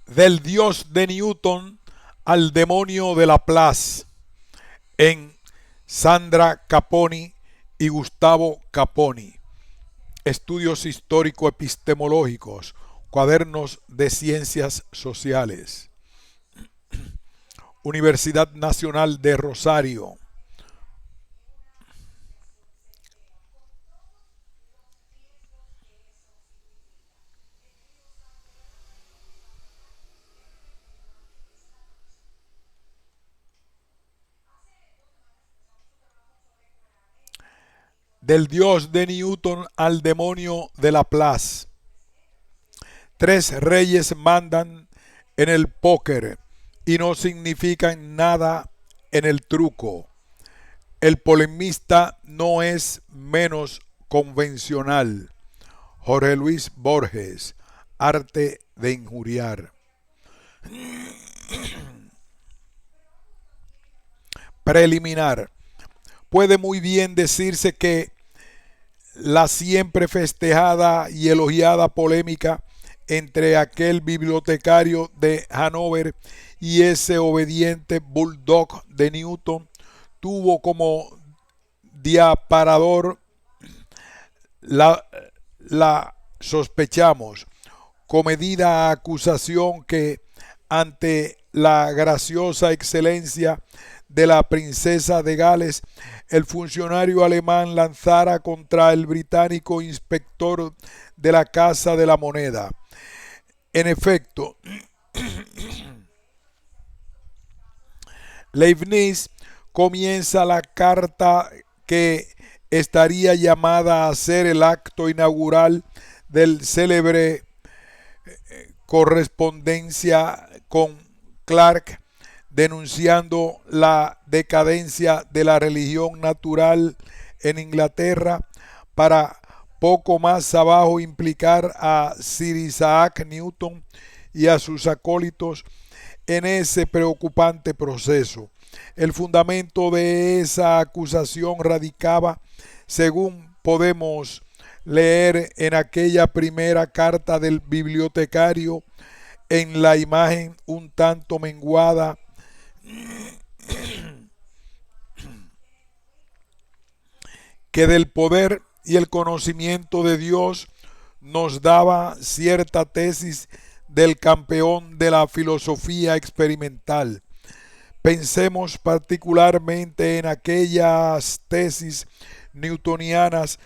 Del dios de Newton al demonio de Laplace, en Sandra Caponi y Gustavo Caponi. Estudios histórico-epistemológicos, cuadernos de ciencias sociales. Universidad Nacional de Rosario. Del dios de Newton al demonio de Laplace. Tres reyes mandan en el póker y no significan nada en el truco. El polemista no es menos convencional. Jorge Luis Borges, Arte de injuriar. Preliminar. Puede muy bien decirse que la siempre festejada y elogiada polémica entre aquel bibliotecario de Hannover y ese obediente bulldog de Newton tuvo como diaparador la, la sospechamos, comedida acusación que ante la graciosa excelencia de la princesa de Gales, el funcionario alemán lanzara contra el británico inspector de la Casa de la Moneda. En efecto, Leibniz comienza la carta que estaría llamada a ser el acto inaugural del célebre correspondencia con Clarke, denunciando la decadencia de la religión natural en Inglaterra, para poco más abajo implicar a Sir Isaac Newton y a sus acólitos en ese preocupante proceso. El fundamento de esa acusación radicaba, según podemos leer en aquella primera carta del bibliotecario, en la imagen un tanto menguada que del poder y el conocimiento de Dios nos daba cierta tesis del campeón de la filosofía experimental. Pensemos particularmente en aquellas tesis newtonianas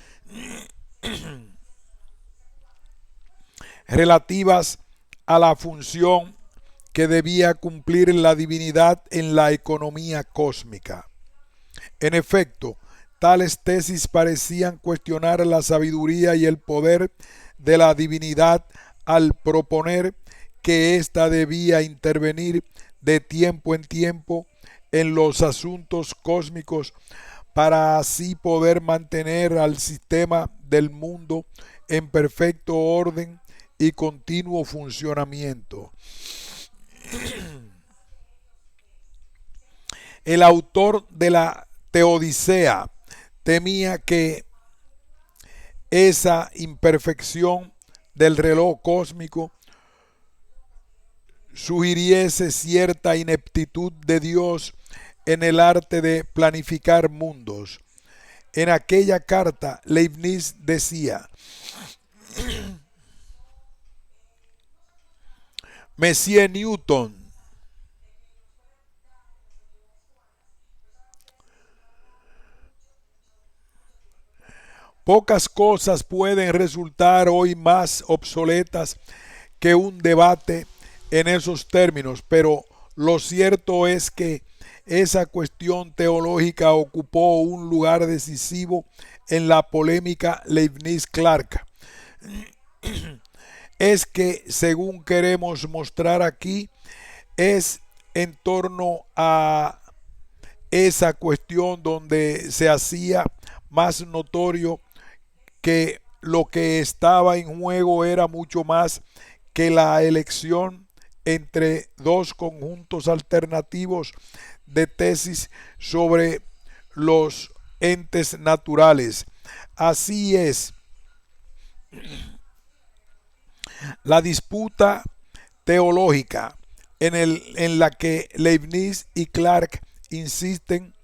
relativas a la función que debía cumplir la divinidad en la economía cósmica. En efecto, tales tesis parecían cuestionar la sabiduría y el poder de la divinidad al proponer que ésta debía intervenir de tiempo en tiempo en los asuntos cósmicos para así poder mantener al sistema del mundo en perfecto orden y continuo funcionamiento. El autor de la Teodicea temía que esa imperfección del reloj cósmico sugiriese cierta ineptitud de Dios en el arte de planificar mundos. En aquella carta, Leibniz decía: Monsieur Newton, pocas cosas pueden resultar hoy más obsoletas que un debate en esos términos, pero lo cierto es que esa cuestión teológica ocupó un lugar decisivo en la polémica Leibniz-Clarke. Es que, según queremos mostrar aquí, es en torno a esa cuestión donde se hacía más notorio que lo que estaba en juego era mucho más que la elección entre dos conjuntos alternativos de tesis sobre los entes naturales. Así es, la disputa teológica en la que Leibniz y Clarke insisten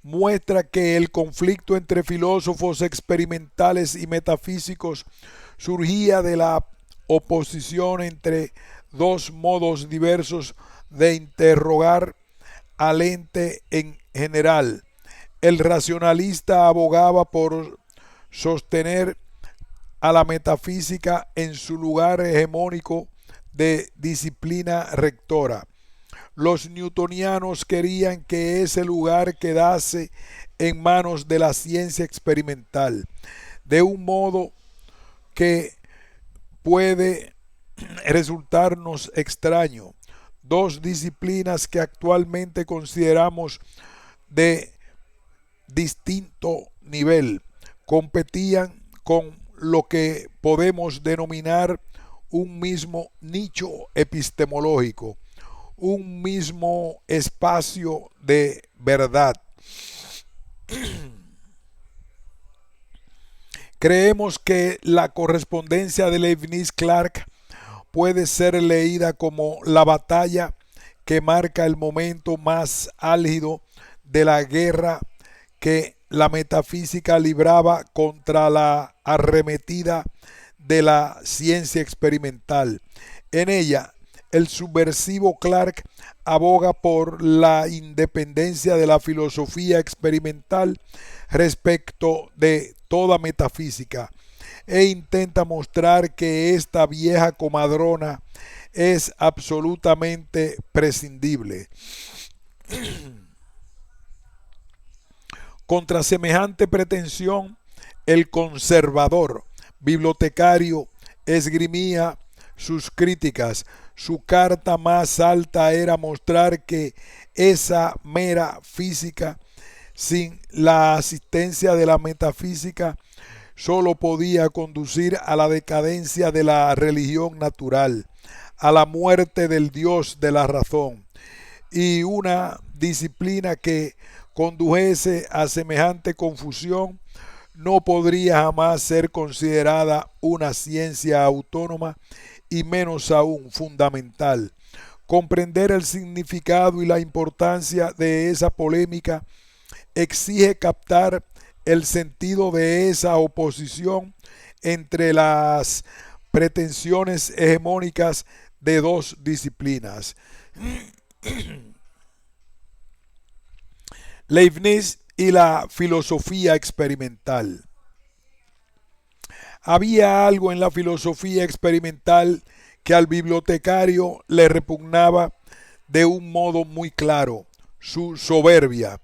muestra que el conflicto entre filósofos experimentales y metafísicos surgía de la oposición entre dos modos diversos de interrogar al ente en general. El racionalista abogaba por sostener a la metafísica en su lugar hegemónico de disciplina rectora. Los newtonianos querían que ese lugar quedase en manos de la ciencia experimental, de un modo que puede resultarnos extraño. Dos disciplinas que actualmente consideramos de distinto nivel competían con lo que podemos denominar un mismo nicho epistemológico, un mismo espacio de verdad. Creemos que la correspondencia de Leibniz-Clarke puede ser leída como la batalla que marca el momento más álgido de la guerra que la metafísica libraba contra la arremetida de la ciencia experimental. En ella, el subversivo Clarke aboga por la independencia de la filosofía experimental respecto de toda metafísica e intenta mostrar que esta vieja comadrona es absolutamente prescindible. Contra semejante pretensión, el conservador bibliotecario esgrimía sus críticas. Su carta más alta era mostrar que esa mera física, sin la asistencia de la metafísica, solo podía conducir a la decadencia de la religión natural, a la muerte del Dios de la razón, y una disciplina que condujese a semejante confusión no podría jamás ser considerada una ciencia autónoma y menos aún fundamental. Comprender el significado y la importancia de esa polémica exige captar el sentido de esa oposición entre las pretensiones hegemónicas de dos disciplinas. Leibniz y la filosofía experimental. Había algo en la filosofía experimental que al bibliotecario le repugnaba de un modo muy claro: su soberbia,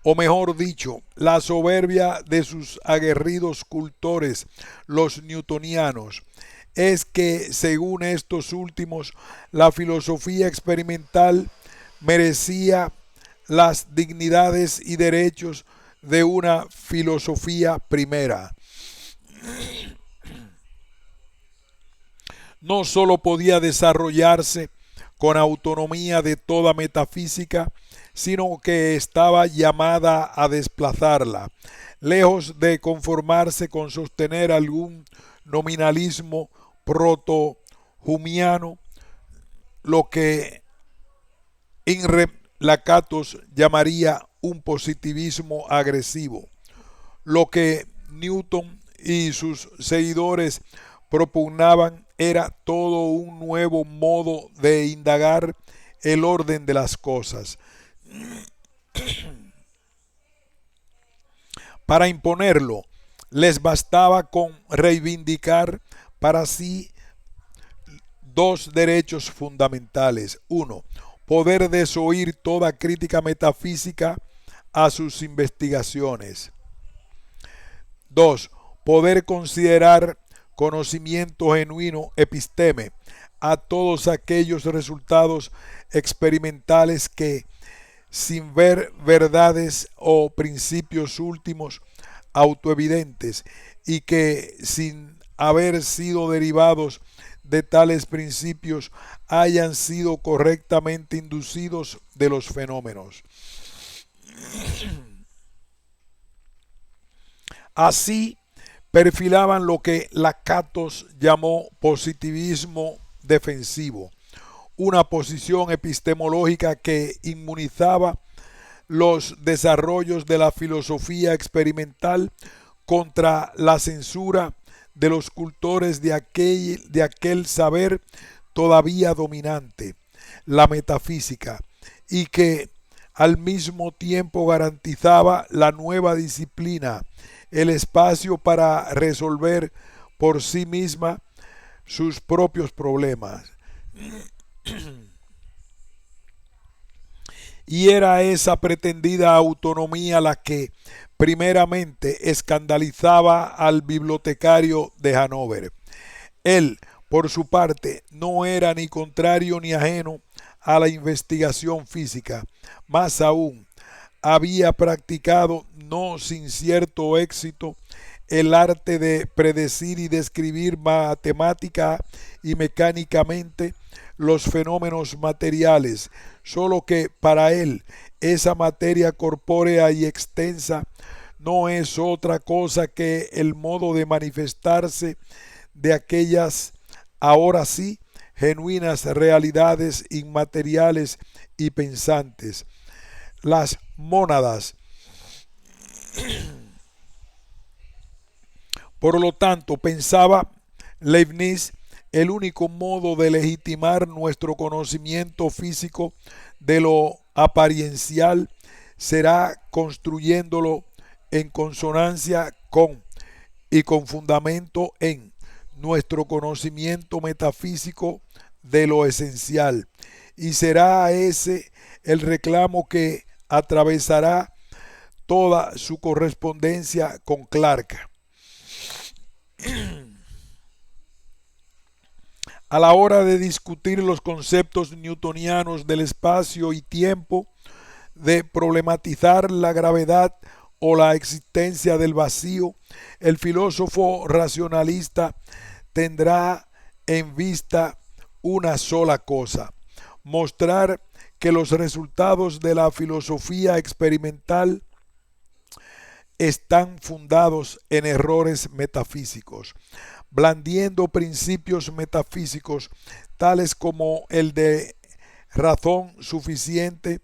o mejor dicho, la soberbia de sus aguerridos cultores, los newtonianos. Es que, según estos últimos, la filosofía experimental merecía las dignidades y derechos de una filosofía primera. No sólo podía desarrollarse con autonomía de toda metafísica, sino que estaba llamada a desplazarla, lejos de conformarse con sostener algún nominalismo proto-humiano, lo que Lakatos llamaría un positivismo agresivo. Lo que Newton y sus seguidores propugnaban era todo un nuevo modo de indagar el orden de las cosas. Para imponerlo, les bastaba con reivindicar para sí dos derechos fundamentales. Uno, poder desoír toda crítica metafísica a sus investigaciones. 2. Poder considerar conocimiento genuino, episteme, a todos aquellos resultados experimentales que, sin ver verdades o principios últimos autoevidentes, y que, sin haber sido derivados de tales principios, hayan sido correctamente inducidos de los fenómenos. Así perfilaban lo que Lakatos llamó positivismo defensivo, una posición epistemológica que inmunizaba los desarrollos de la filosofía experimental contra la censura de los cultores de aquel saber todavía dominante, la metafísica, y que al mismo tiempo garantizaba la nueva disciplina, el espacio para resolver por sí misma sus propios problemas. Y era esa pretendida autonomía la que primeramente escandalizaba al bibliotecario de Hannover. Él, por su parte, no era ni contrario ni ajeno a la investigación física. Más aún, había practicado, no sin cierto éxito, el arte de predecir y describir matemática y mecánicamente los fenómenos materiales, solo que para él esa materia corpórea y extensa no es otra cosa que el modo de manifestarse de aquellas, ahora sí, genuinas realidades inmateriales y pensantes, las mónadas. Por lo tanto, pensaba Leibniz, el único modo de legitimar nuestro conocimiento físico de lo apariencial será construyéndolo en consonancia con y con fundamento en nuestro conocimiento metafísico de lo esencial. Y será ese el reclamo que atravesará toda su correspondencia con Clarke. A la hora de discutir los conceptos newtonianos del espacio y tiempo, de problematizar la gravedad o la existencia del vacío, el filósofo racionalista tendrá en vista una sola cosa: mostrar que los resultados de la filosofía experimental están fundados en errores metafísicos, blandiendo principios metafísicos tales como el de razón suficiente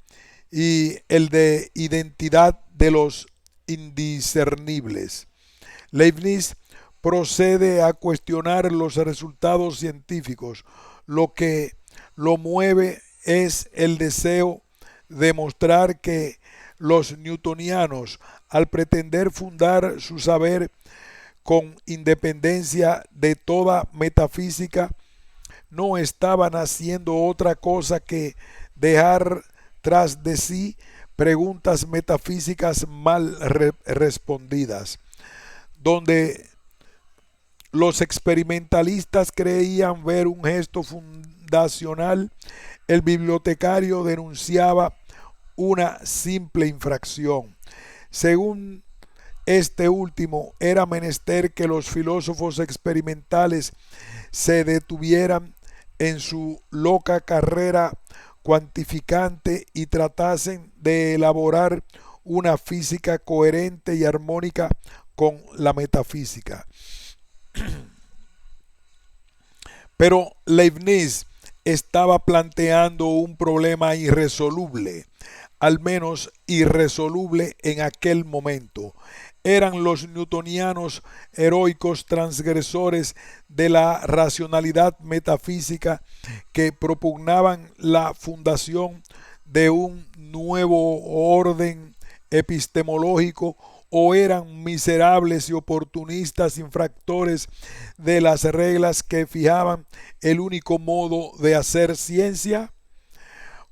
y el de identidad de los indiscernibles. Leibniz procede a cuestionar los resultados científicos. Lo que lo mueve es el deseo de mostrar que los newtonianos, al pretender fundar su saber con independencia de toda metafísica, no estaban haciendo otra cosa que dejar tras de sí preguntas metafísicas mal respondidas. Donde los experimentalistas creían ver un gesto fundacional, el bibliotecario denunciaba una simple infracción. Según este último, era menester que los filósofos experimentales se detuvieran en su loca carrera cuantificante y tratasen de elaborar una física coherente y armónica con la metafísica. Pero Leibniz estaba planteando un problema irresoluble, al menos irresoluble en aquel momento. Eran los newtonianos heroicos transgresores de la racionalidad metafísica que propugnaban la fundación de un nuevo orden epistemológico, o eran miserables y oportunistas infractores de las reglas que fijaban el único modo de hacer ciencia.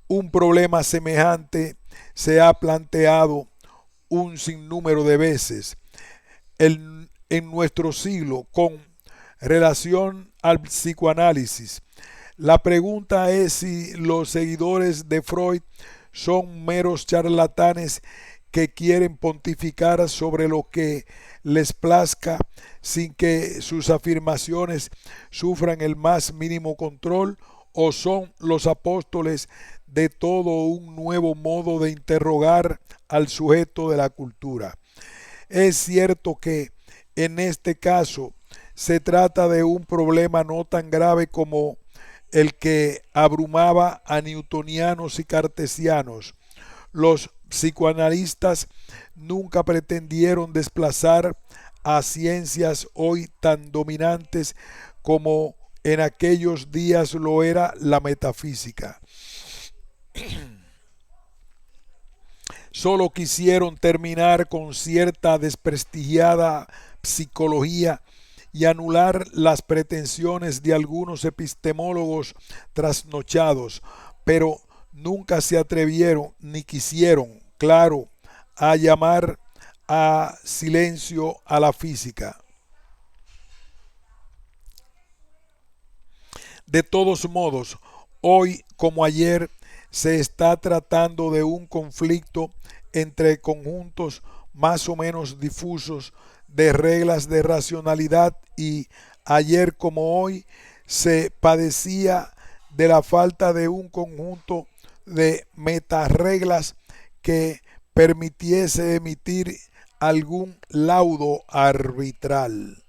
Un problema semejante se ha planteado un sinnúmero de veces en nuestro siglo con relación al psicoanálisis. La pregunta es si los seguidores de Freud son meros charlatanes que quieren pontificar sobre lo que les plazca sin que sus afirmaciones sufran el más mínimo control, o son los apóstoles de todo un nuevo modo de interrogar al sujeto de la cultura. Es cierto que en este caso se trata de un problema no tan grave como el que abrumaba a newtonianos y cartesianos. Los psicoanalistas nunca pretendieron desplazar a ciencias hoy tan dominantes como en aquellos días lo era la metafísica. Solo quisieron terminar con cierta desprestigiada psicología y anular las pretensiones de algunos epistemólogos trasnochados, pero nunca se atrevieron ni quisieron, claro, a llamar a silencio a la física. De todos modos, hoy como ayer se está tratando de un conflicto entre conjuntos más o menos difusos de reglas de racionalidad y ayer como hoy se padecía de la falta de un conjunto de metareglas que permitiese emitir algún laudo arbitral.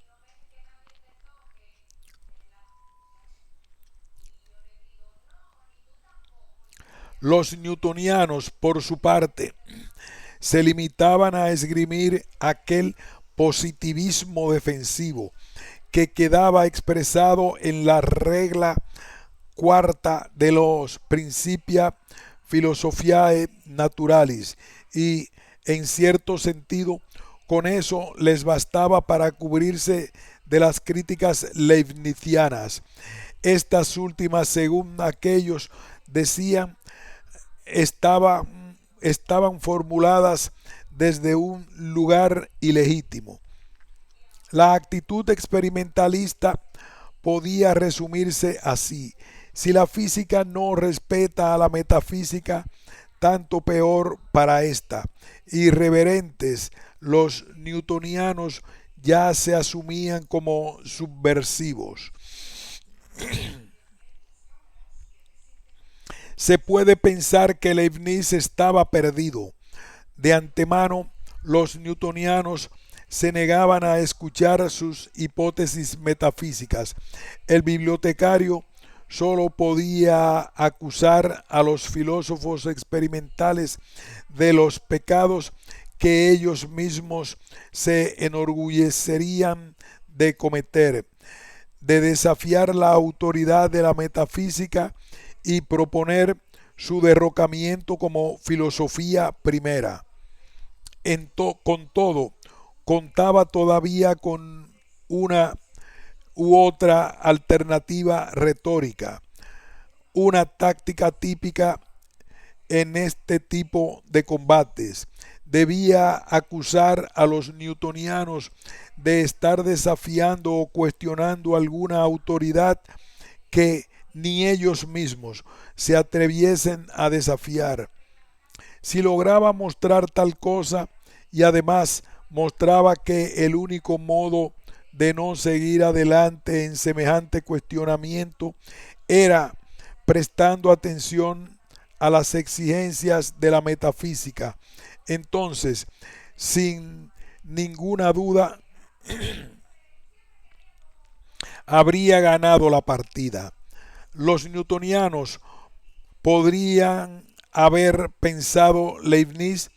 Los newtonianos, por su parte, se limitaban a esgrimir aquel positivismo defensivo que quedaba expresado en la regla cuarta de los Principia Philosophiae Naturalis y, en cierto sentido, con eso les bastaba para cubrirse de las críticas leibnizianas. Estas últimas, según aquellos decían, estaban formuladas desde un lugar ilegítimo. La actitud experimentalista podía resumirse así: si la física no respeta a la metafísica, tanto peor para esta. Irreverentes, los newtonianos ya se asumían como subversivos. Se puede pensar que Leibniz estaba perdido. De antemano, los newtonianos se negaban a escuchar sus hipótesis metafísicas. El bibliotecario solo podía acusar a los filósofos experimentales de los pecados que ellos mismos se enorgullecerían de cometer, de desafiar la autoridad de la metafísica y proponer su derrocamiento como filosofía primera. Con todo, contaba todavía con una u otra alternativa retórica, una táctica típica en este tipo de combates. Debía acusar a los newtonianos de estar desafiando o cuestionando alguna autoridad que ni ellos mismos se atreviesen a desafiar. Si lograba mostrar tal cosa y además mostraba que el único modo de no seguir adelante en semejante cuestionamiento era prestando atención a las exigencias de la metafísica, entonces, sin ninguna duda, habría ganado la partida. Los newtonianos podrían haber pensado Leibniz,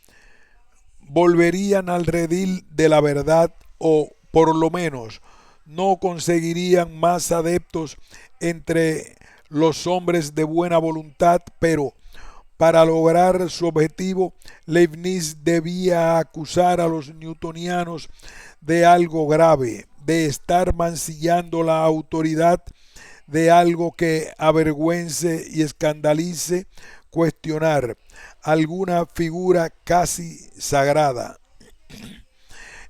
volverían al redil de la verdad o, por lo menos, no conseguirían más adeptos entre los hombres de buena voluntad, pero para lograr su objetivo, Leibniz debía acusar a los newtonianos de algo grave, de estar mancillando la autoridad, de algo que avergüence y escandalice, cuestionar alguna figura casi sagrada.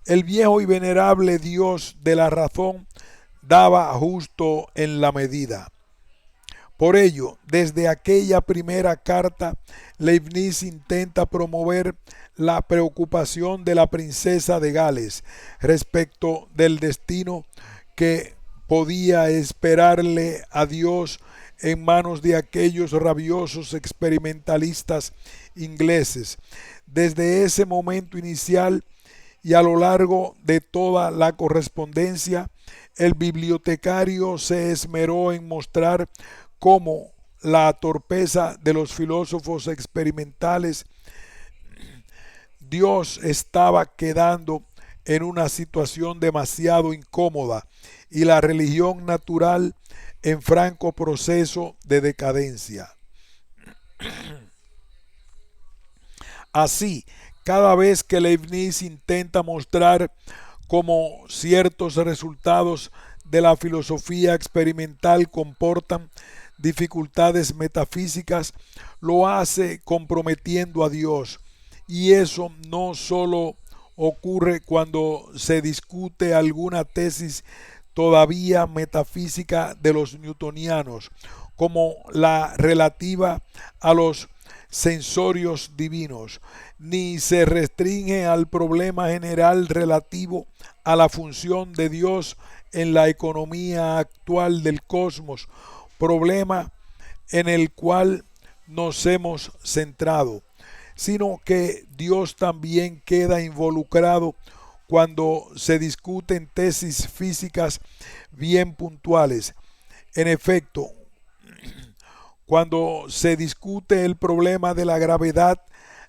El viejo y venerable Dios de la razón daba justo en la medida. Por ello, desde aquella primera carta, Leibniz intenta promover la preocupación de la princesa de Gales respecto del destino que podía esperarle a Dios en manos de aquellos rabiosos experimentalistas ingleses. Desde ese momento inicial y a lo largo de toda la correspondencia, el bibliotecario se esmeró en mostrar como la torpeza de los filósofos experimentales, Dios estaba quedando en una situación demasiado incómoda y la religión natural en franco proceso de decadencia. Así, cada vez que Leibniz intenta mostrar cómo ciertos resultados de la filosofía experimental comportan dificultades metafísicas, lo hace comprometiendo a Dios. Y eso no solo ocurre cuando se discute alguna tesis todavía metafísica de los newtonianos, como la relativa a los sensorios divinos, ni se restringe al problema general relativo a la función de Dios en la economía actual del cosmos, problema en el cual nos hemos centrado, sino que Dios también queda involucrado cuando se discuten tesis físicas bien puntuales. En efecto, cuando se discute el problema de la gravedad,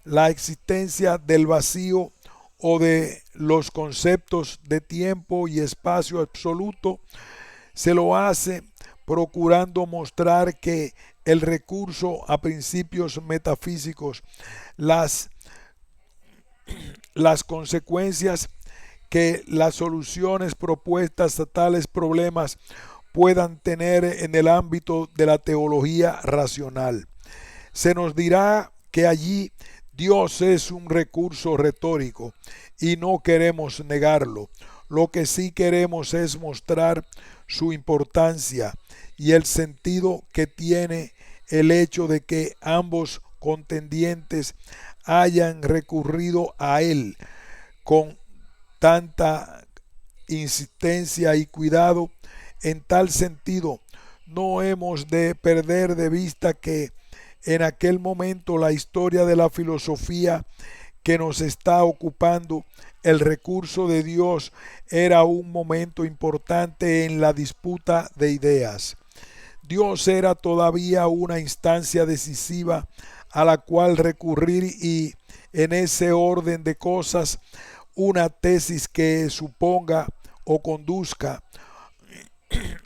la existencia del vacío o de los conceptos de tiempo y espacio absoluto, se lo hace procurando mostrar que el recurso a principios metafísicos, las consecuencias que las soluciones propuestas a tales problemas puedan tener en el ámbito de la teología racional. Se nos dirá que allí Dios es un recurso retórico y no queremos negarlo. Lo que sí queremos es mostrar su importancia y el sentido que tiene el hecho de que ambos contendientes hayan recurrido a él con tanta insistencia y cuidado. En tal sentido, no hemos de perder de vista que en aquel momento la historia de la filosofía que nos está ocupando, el recurso de Dios era un momento importante en la disputa de ideas. Dios era todavía una instancia decisiva a la cual recurrir y en ese orden de cosas una tesis que suponga o conduzca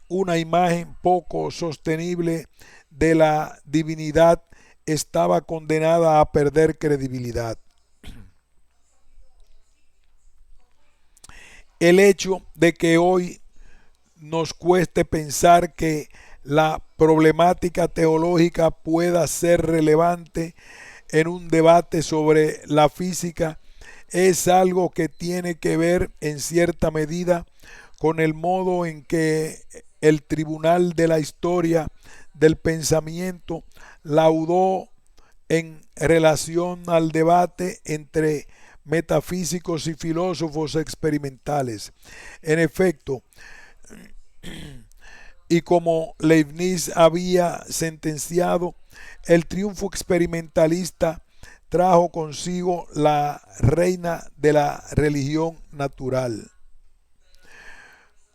una imagen poco sostenible de la divinidad estaba condenada a perder credibilidad. El hecho de que hoy nos cueste pensar que la problemática teológica pueda ser relevante en un debate sobre la física es algo que tiene que ver en cierta medida con el modo en que el tribunal de la historia del pensamiento laudó en relación al debate entre metafísicos y filósofos experimentales. En efecto, y como Leibniz había sentenciado, el triunfo experimentalista trajo consigo la reina de la religión natural.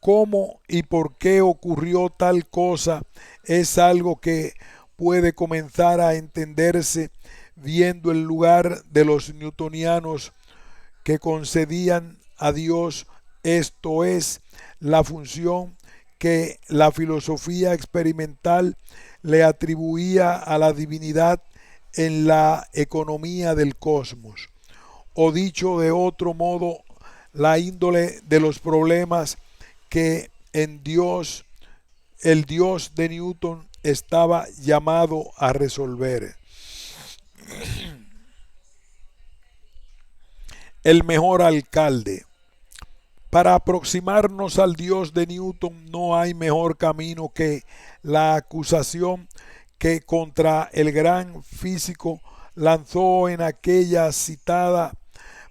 ¿Cómo y por qué ocurrió tal cosa? Es algo que puede comenzar a entenderse viendo el lugar de los newtonianos que concedían a Dios, esto es, la función que la filosofía experimental le atribuía a la divinidad en la economía del cosmos. O dicho de otro modo, la índole de los problemas que en Dios, el Dios de Newton, estaba llamado a resolver. El mejor alcalde. Para aproximarnos al Dios de Newton no hay mejor camino que la acusación que contra el gran físico lanzó en aquella citada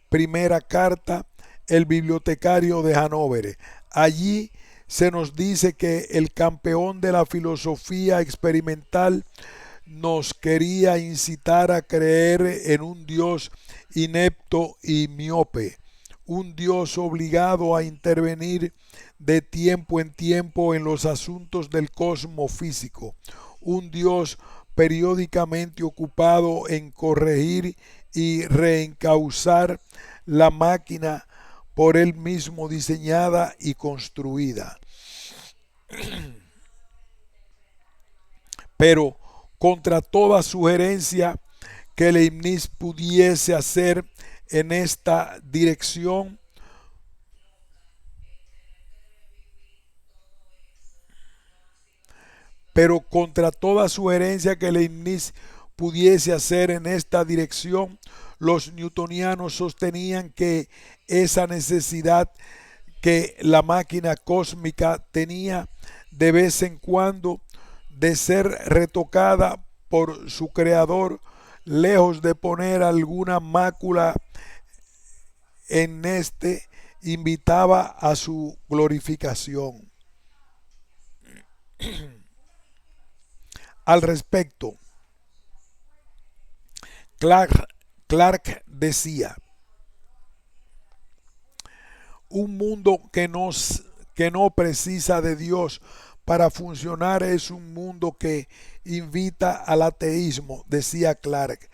primera carta el bibliotecario de Hannover. Allí se nos dice que el campeón de la filosofía experimental nos quería incitar a creer en un Dios inepto y miope, un Dios obligado a intervenir de tiempo en tiempo en los asuntos del cosmos físico, un Dios periódicamente ocupado en corregir y reencauzar la máquina por él mismo diseñada y construida. Pero contra toda sugerencia que Leibniz pudiese hacer en esta dirección, pero contra toda sugerencia que Leibniz pudiese hacer en esta dirección, los newtonianos sostenían que esa necesidad que la máquina cósmica tenía de vez en cuando de ser retocada por su creador, lejos de poner alguna mácula en este, invitaba a su glorificación. Al respecto, Clarke decía: un mundo que no precisa de Dios para funcionar es un mundo que invita al ateísmo, decía Clarke.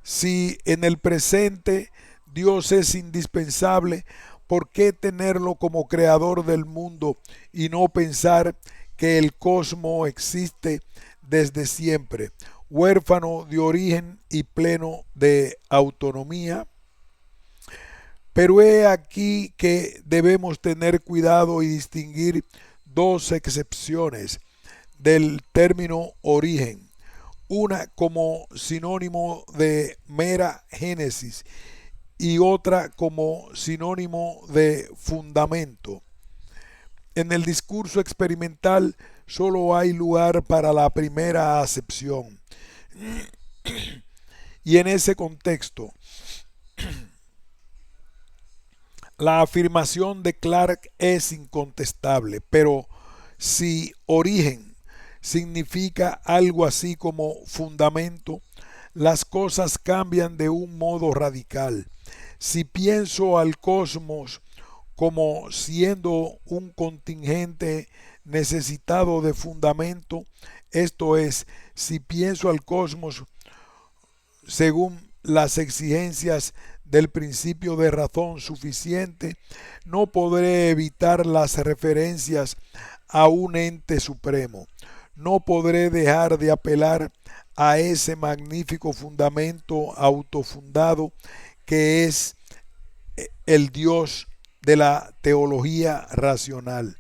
Si en el presente Dios es indispensable, ¿por qué tenerlo como creador del mundo y no pensar que el cosmos existe desde siempre, huérfano de origen y pleno de autonomía? Pero he aquí que debemos tener cuidado y distinguir dos excepciones del término origen, una como sinónimo de mera génesis y otra como sinónimo de fundamento. En el discurso experimental solo hay lugar para la primera acepción. Y en ese contexto, la afirmación de Clarke es incontestable, pero si origen significa algo así como fundamento, las cosas cambian de un modo radical. Si pienso al cosmos como siendo un contingente necesitado de fundamento, esto es, si pienso al cosmos según las exigencias del principio de razón suficiente, no podré evitar las referencias a un ente supremo. No podré dejar de apelar a ese magnífico fundamento autofundado que es el Dios de la teología racional.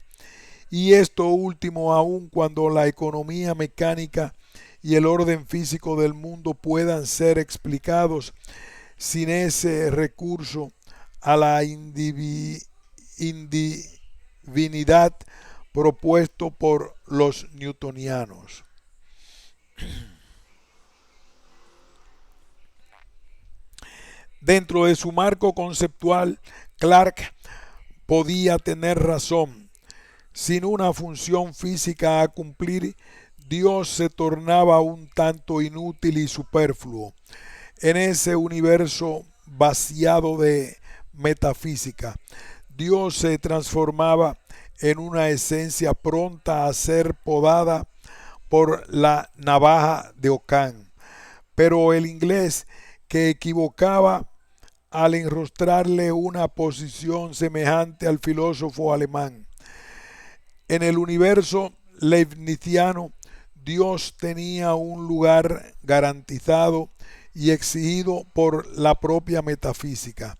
Y esto último aun cuando la economía mecánica y el orden físico del mundo puedan ser explicados sin ese recurso a la divinidad propuesto por los newtonianos. Dentro de su marco conceptual, Clarke podía tener razón. Sin una función física a cumplir, Dios se tornaba un tanto inútil y superfluo. En ese universo vaciado de metafísica, Dios se transformaba en una esencia pronta a ser podada por la navaja de Ockham. Pero el inglés, que equivocaba al enrostrarle una posición semejante al filósofo alemán. En el universo leibniziano, Dios tenía un lugar garantizado y exigido por la propia metafísica,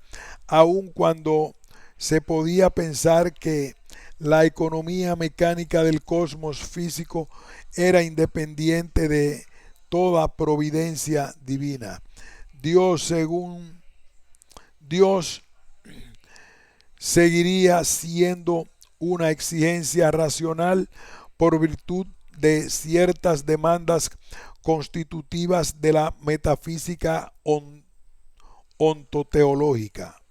aun cuando se podía pensar que la economía mecánica del cosmos físico era independiente de toda providencia divina. Dios seguiría siendo una exigencia racional por virtud de ciertas demandas constitutivas de la metafísica ontoteológica.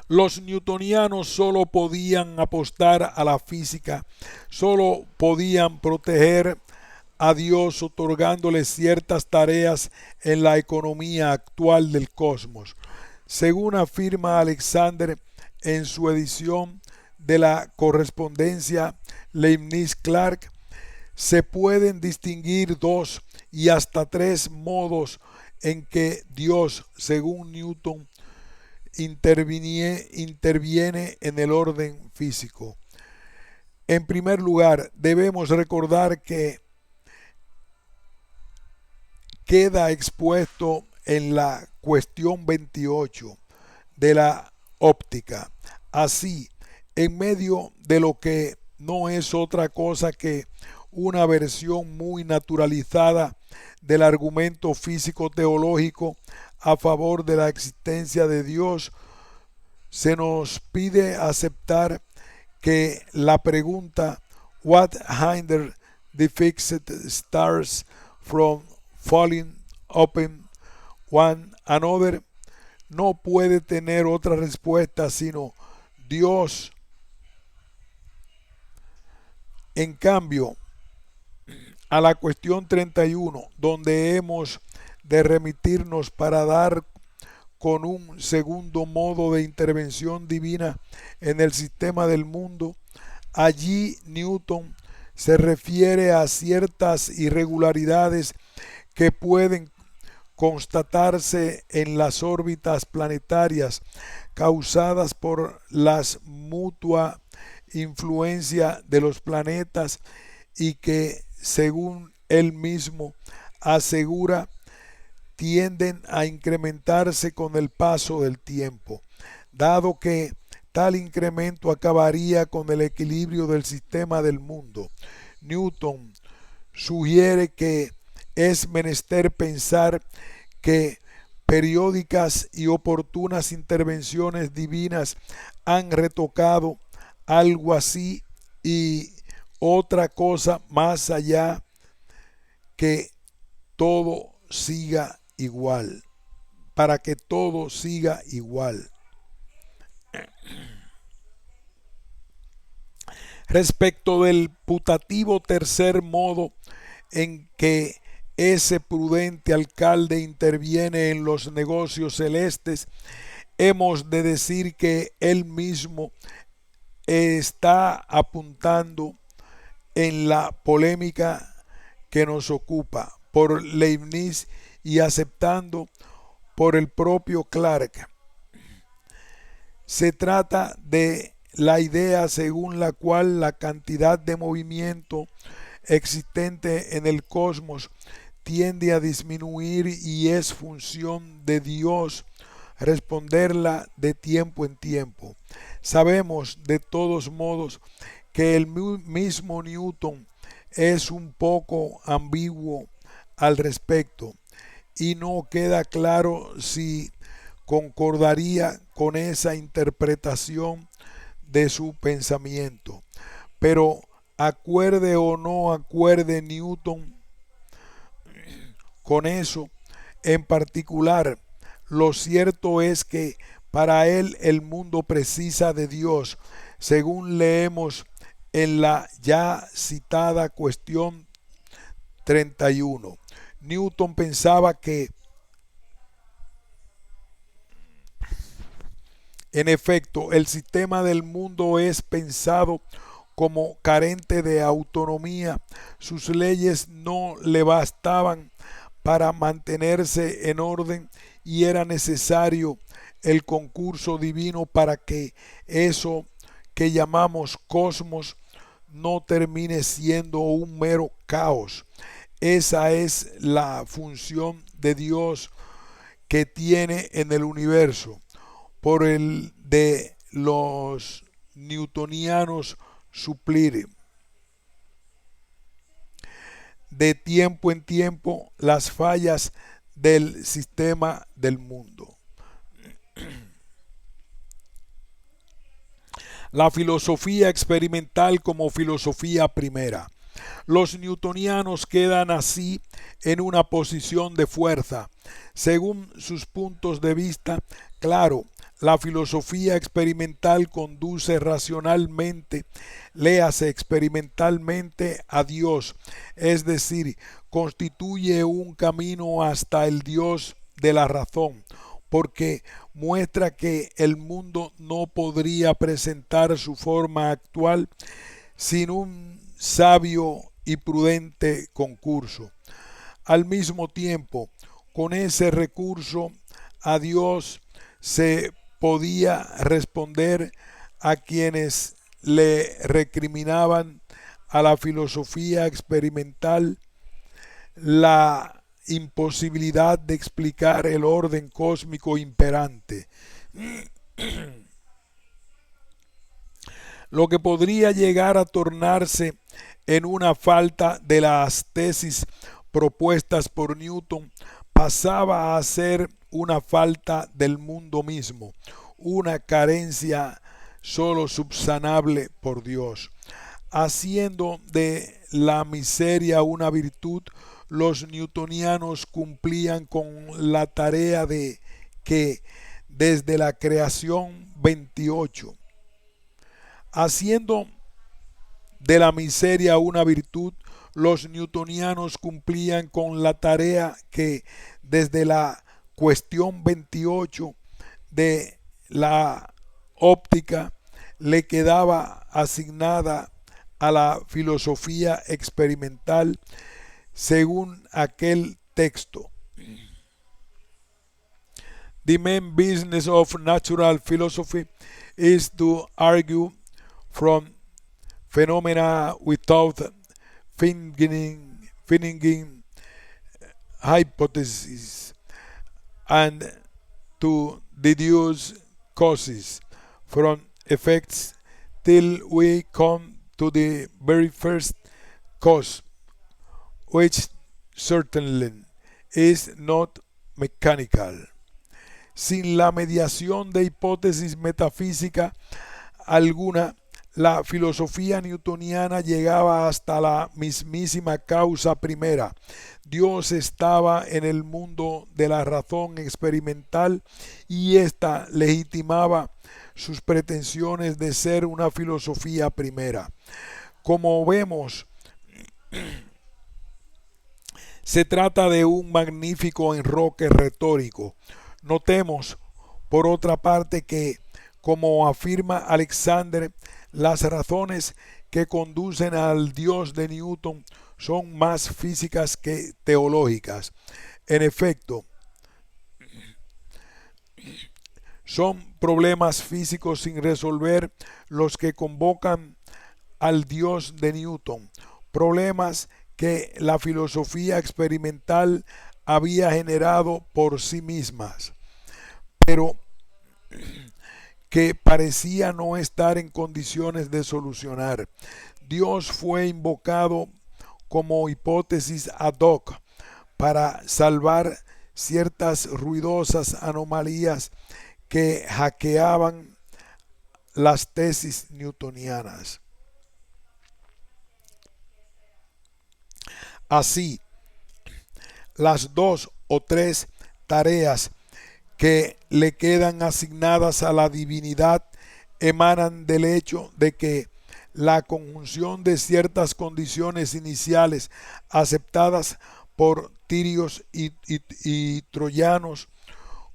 Los newtonianos solo podían apostar a la física, solo podían proteger a Dios otorgándole ciertas tareas en la economía actual del cosmos. Según afirma Alexander en su edición de la correspondencia Leibniz-Clark, se pueden distinguir dos y hasta tres modos en que Dios, según Newton, interviene en el orden físico. En primer lugar, debemos recordar que queda expuesto en la cuestión 28 de la óptica. Así, en medio de lo que no es otra cosa que una versión muy naturalizada del argumento físico-teológico a favor de la existencia de Dios, se nos pide aceptar que la pregunta "What hinder the fixed stars from falling upon one another" no puede tener otra respuesta sino Dios. En cambio, a la cuestión 31, donde hemos de remitirnos para dar con un segundo modo de intervención divina en el sistema del mundo, allí Newton se refiere a ciertas irregularidades que pueden constatarse en las órbitas planetarias causadas por la mutua influencia de los planetas y que, según él mismo asegura, tienden a incrementarse con el paso del tiempo, dado que tal incremento acabaría con el equilibrio del sistema del mundo. Newton sugiere que es menester pensar que periódicas y oportunas intervenciones divinas han retocado algo así y otra cosa más allá, que todo siga igual, para que todo siga igual. Respecto del putativo tercer modo en que ese prudente alcalde interviene en los negocios celestes, hemos de decir que él mismo está apuntando en la polémica que nos ocupa por Leibniz y aceptando por el propio Clark. Se trata de la idea según la cual la cantidad de movimiento existente en el cosmos tiende a disminuir y es función de Dios responderla de tiempo en tiempo. Sabemos de todos modos que el mismo Newton es un poco ambiguo al respecto y no queda claro si concordaría con esa interpretación de su pensamiento. Pero acuerde o no acuerde Newton con eso en particular, lo cierto es que para él el mundo precisa de Dios, según leemos en la ya citada cuestión 31. Newton pensaba que, en efecto, el sistema del mundo es pensado como carente de autonomía. Sus leyes no le bastaban para mantenerse en orden y era necesario el concurso divino para que eso que llamamos cosmos no termine siendo un mero caos. Esa es la función de Dios que tiene en el universo. Por el de los newtonianos suplir de tiempo en tiempo las fallas del sistema del mundo. La filosofía experimental como filosofía primera. Los newtonianos quedan así en una posición de fuerza. Según sus puntos de vista, claro, la filosofía experimental conduce racionalmente, léase experimentalmente, a Dios, es decir, constituye un camino hasta el Dios de la razón. porque muestra que el mundo no podría presentar su forma actual sin un sabio y prudente concurso. Al mismo tiempo, con ese recurso a Dios se podía responder a quienes le recriminaban a la filosofía experimental la imposibilidad de explicar el orden cósmico imperante, lo que podría llegar a tornarse en una falta de las tesis propuestas por Newton, pasaba a ser una falta del mundo mismo, una carencia solo subsanable por Dios. Haciendo de la miseria una virtud, los newtonianos cumplían con la tarea de que desde la creación 28, haciendo de la miseria una virtud, los newtonianos cumplían con la tarea que desde la cuestión 28 de la óptica le quedaba asignada a la filosofía experimental según aquel texto. The main business of natural philosophy is to argue from phenomena without finding hypotheses and to deduce causes from effects till we come to the very first cause, which certainly is not mechanical. Sin la mediación de hipótesis metafísica alguna, la filosofía newtoniana llegaba hasta la mismísima causa primera. Dios estaba en el mundo de la razón experimental y ésta legitimaba sus pretensiones de ser una filosofía primera. Como vemos, se trata de un magnífico enroque retórico. Notemos, por otra parte, que, como afirma Alexander, las razones que conducen al Dios de Newton son más físicas que teológicas. En efecto, son problemas físicos sin resolver los que convocan al Dios de Newton, problemas que la filosofía experimental había generado por sí mismas, pero que parecía no estar en condiciones de solucionar. Dios fue invocado como hipótesis ad hoc para salvar ciertas ruidosas anomalías que hackeaban las tesis newtonianas. Así, las dos o tres tareas que le quedan asignadas a la divinidad emanan del hecho de que la conjunción de ciertas condiciones iniciales aceptadas por tirios y troyanos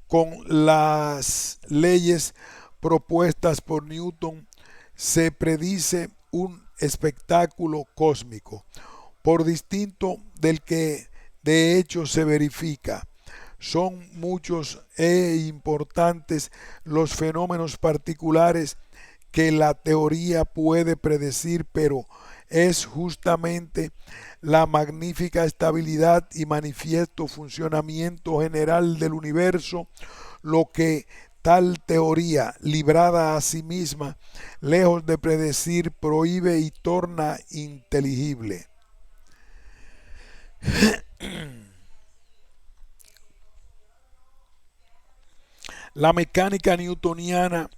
con las leyes propuestas por Newton se predice un espectáculo cósmico, por distinto del que de hecho se verifica. Son muchos e importantes los fenómenos particulares que la teoría puede predecir, pero es justamente la magnífica estabilidad y manifiesto funcionamiento general del universo lo que tal teoría, librada a sí misma, lejos de predecir, prohíbe y torna inteligible. La mecánica newtoniana,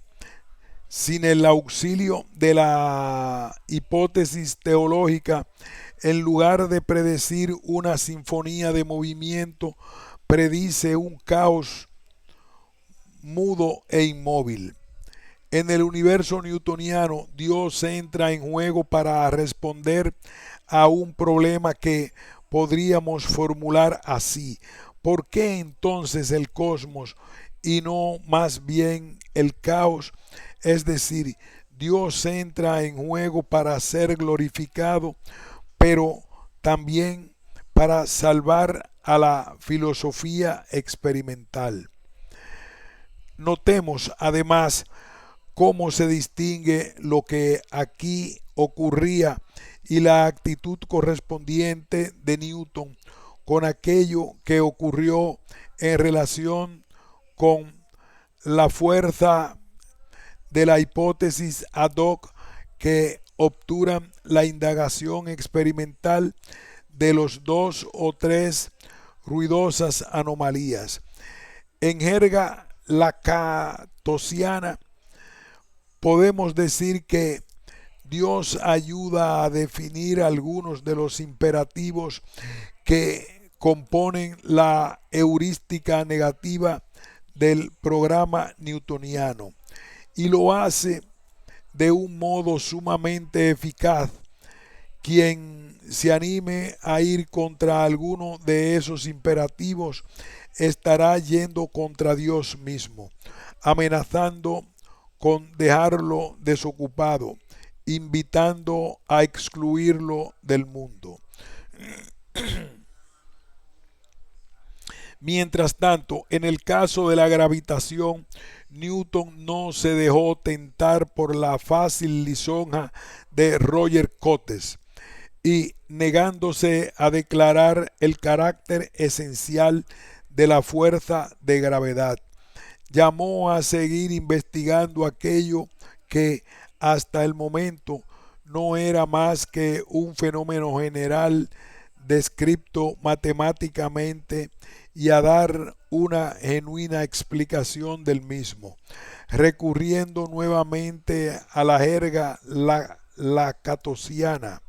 sin el auxilio de la hipótesis teológica, en lugar de predecir una sinfonía de movimiento, predice un caos mudo e inmóvil. En el universo newtoniano, Dios entra en juego para responder a un problema que podríamos formular así: ¿por qué entonces el cosmos, y no más bien el caos. Es decir, Dios entra en juego para ser glorificado, pero también para salvar a la filosofía experimental. Notemos además cómo se distingue lo que aquí ocurría y la actitud correspondiente de Newton con aquello que ocurrió en relación con la fuerza de la hipótesis ad hoc que obturan la indagación experimental de los dos o tres ruidosas anomalías. En jerga lacatosiana podemos decir que Dios ayuda a definir algunos de los imperativos que componen la heurística negativa del programa newtoniano y lo hace de un modo sumamente eficaz. Quien se anime a ir contra alguno de esos imperativos estará yendo contra Dios mismo, amenazando con dejarlo desocupado, invitando a excluirlo del mundo. Mientras tanto, en el caso de la gravitación, Newton no se dejó tentar por la fácil lisonja de Roger Cotes y, negándose a declarar el carácter esencial de la fuerza de gravedad, llamó a seguir investigando aquello que hasta el momento no era más que un fenómeno general descrito matemáticamente y a dar una genuina explicación del mismo, recurriendo nuevamente a la jerga lacatosiana.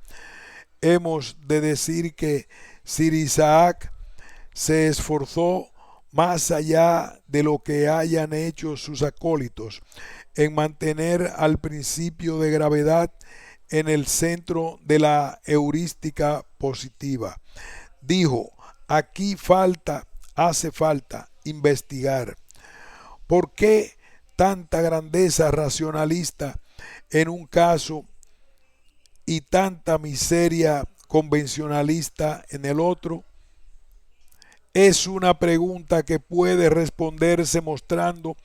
Hemos de decir que Sir Isaac se esforzó más allá de lo que hayan hecho sus acólitos en mantener al principio de gravedad en el centro de la heurística positiva. Dijo, aquí hace falta investigar. ¿Por qué tanta grandeza racionalista en un caso y tanta miseria convencionalista en el otro? Es una pregunta que puede responderse mostrando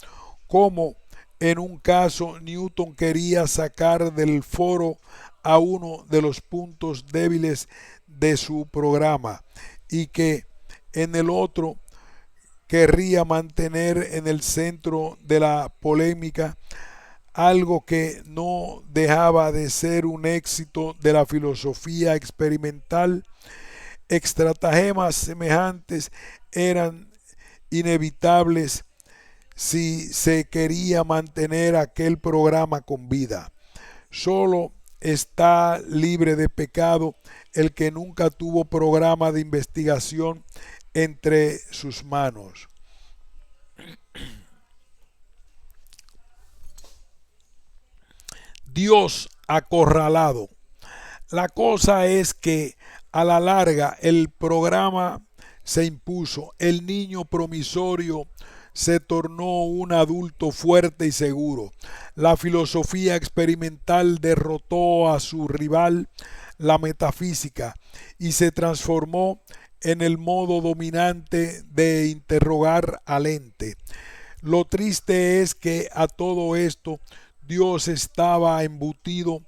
cómo en un caso Newton quería sacar del foro a uno de los puntos débiles de su programa y que en el otro querría mantener en el centro de la polémica algo que no dejaba de ser un éxito de la filosofía experimental. Estratagemas semejantes eran inevitables si se quería mantener aquel programa con vida. Solo está libre de pecado el que nunca tuvo programa de investigación entre sus manos. Dios acorralado. La cosa es que a la larga el programa se impuso. El niño promisorio se tornó un adulto fuerte y seguro. La filosofía experimental derrotó a su rival, la metafísica, y se transformó en el modo dominante de interrogar al ente. Lo triste es que a todo esto Dios estaba embutido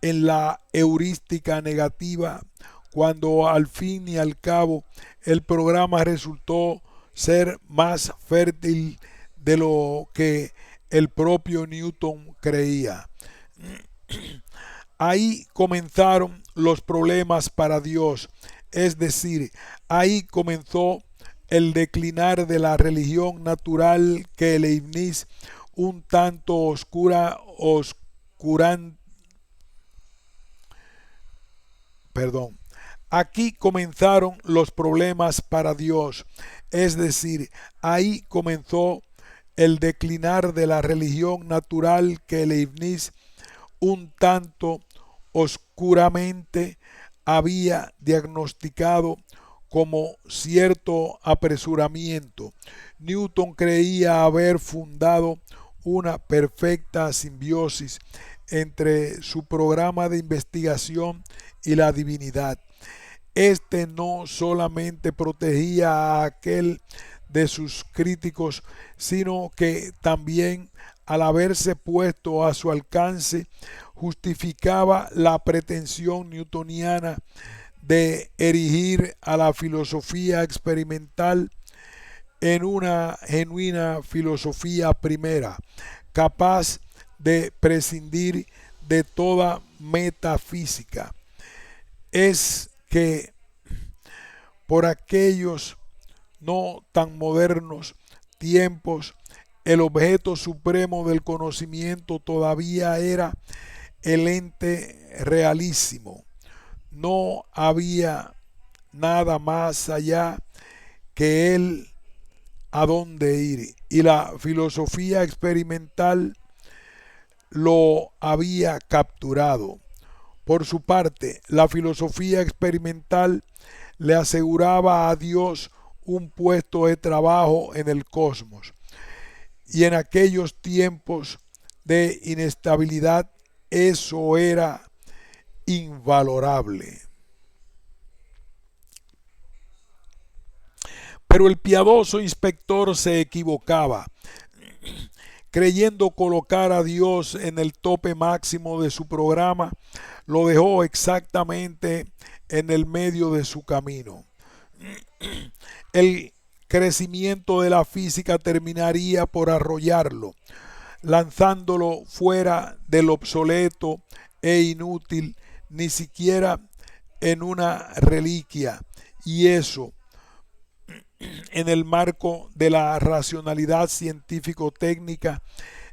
en la heurística negativa, cuando al fin y al cabo el programa resultó ser más fértil de lo que el propio Newton creía. Ahí comenzaron los problemas para Dios, es decir, ahí comenzó el declinar de la religión natural que Leibniz un tanto Aquí comenzaron los problemas para Dios, es decir, ahí comenzó el declinar de la religión natural que Leibniz un tanto oscuramente había diagnosticado como cierto apresuramiento. Newton creía haber fundado una perfecta simbiosis entre su programa de investigación y la divinidad. Este no solamente protegía a aquel de sus críticos, sino que también, al haberse puesto a su alcance, justificaba la pretensión newtoniana de erigir a la filosofía experimental en una genuina filosofía primera, capaz de prescindir de toda metafísica. Es que por aquellos no tan modernos tiempos, el objeto supremo del conocimiento todavía era el ente realísimo. No había nada más allá que él a dónde ir, y la filosofía experimental lo había capturado. Por su parte, la filosofía experimental le aseguraba a Dios un puesto de trabajo en el cosmos, y en aquellos tiempos de inestabilidad eso era invalorable. Pero el piadoso inspector se equivocaba, creyendo colocar a Dios en el tope máximo de su programa, lo dejó exactamente en el medio de su camino. El crecimiento de la física terminaría por arrollarlo, lanzándolo fuera del obsoleto e inútil, ni siquiera en una reliquia, y eso, en el marco de la racionalidad científico-técnica,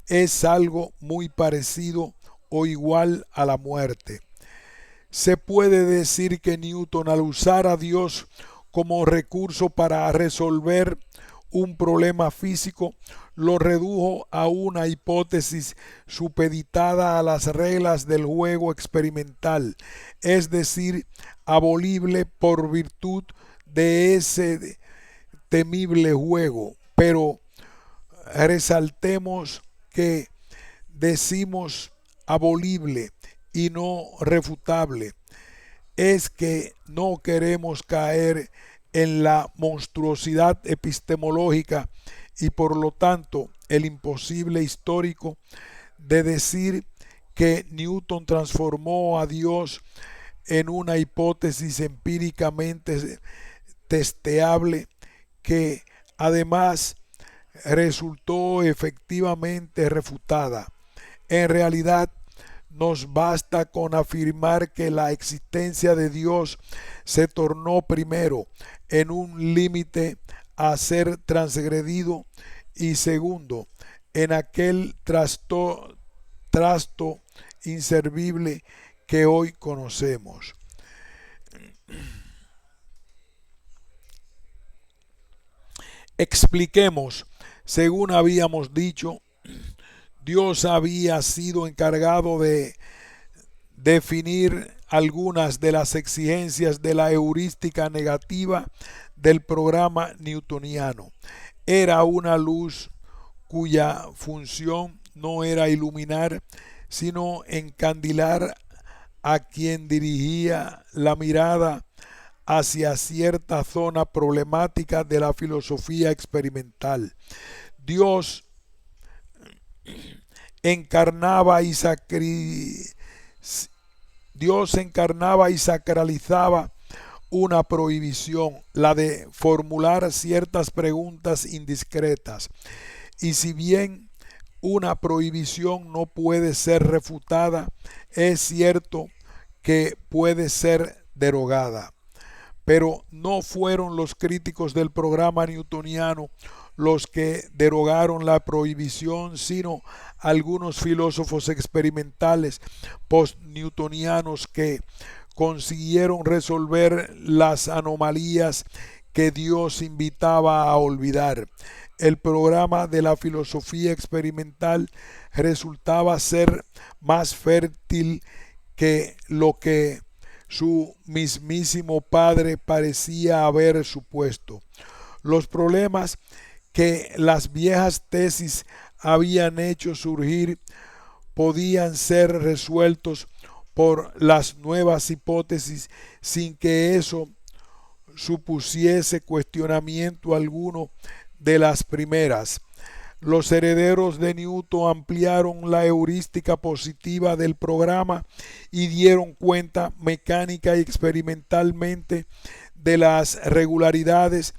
es algo muy parecido o igual a la muerte. Se puede decir que Newton, al usar a Dios como recurso para resolver un problema físico, lo redujo a una hipótesis supeditada a las reglas del juego experimental, es decir, abolible por virtud de ese temible juego. Pero resaltemos que decimos abolible y no refutable, es que no queremos caer en la monstruosidad epistemológica y por lo tanto el imposible histórico de decir que Newton transformó a Dios en una hipótesis empíricamente testeable que además resultó efectivamente refutada. En realidad, nos basta con afirmar que la existencia de Dios se tornó primero en un límite a ser transgredido y segundo en aquel trasto inservible que hoy conocemos. Expliquemos, según habíamos dicho, Dios había sido encargado de definir algunas de las exigencias de la heurística negativa del programa newtoniano. Era una luz cuya función no era iluminar, sino encandilar a quien dirigía la mirada hacia cierta zona problemática de la filosofía experimental. Dios encarnaba y sacralizaba una prohibición, la de formular ciertas preguntas indiscretas. Y si bien una prohibición no puede ser refutada, es cierto que puede ser derogada. Pero no fueron los críticos del programa newtoniano los que derogaron la prohibición, sino algunos filósofos experimentales post-newtonianos que consiguieron resolver las anomalías que Dios invitaba a olvidar. El programa de la filosofía experimental resultaba ser más fértil que lo que su mismísimo padre parecía haber supuesto. Los problemas que las viejas tesis habían hecho surgir podían ser resueltos por las nuevas hipótesis sin que eso supusiese cuestionamiento alguno de las primeras. Los herederos de Newton ampliaron la heurística positiva del programa y dieron cuenta mecánica y experimentalmente de las regularidades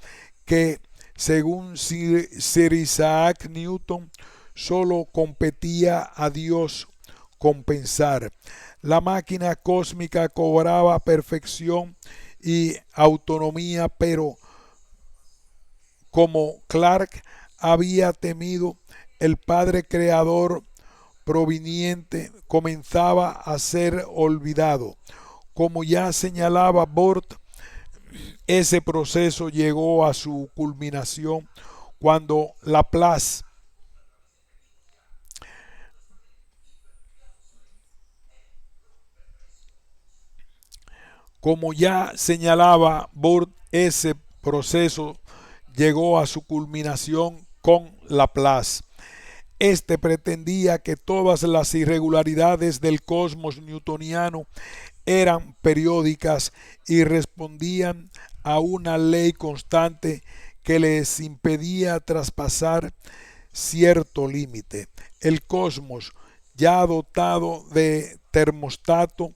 que, según Sir Isaac Newton, solo competía a Dios compensar. La máquina cósmica cobraba perfección y autonomía, pero como Clarke había temido, el Padre Creador proveniente comenzaba a ser olvidado. Como ya señalaba Bort, ese proceso llegó a su culminación cuando Laplace, como ya señalaba Bort, ese proceso llegó a su culminación con Laplace. Este pretendía que todas las irregularidades del cosmos newtoniano eran periódicas y respondían a una ley constante que les impedía traspasar cierto límite. El cosmos, ya dotado de termostato,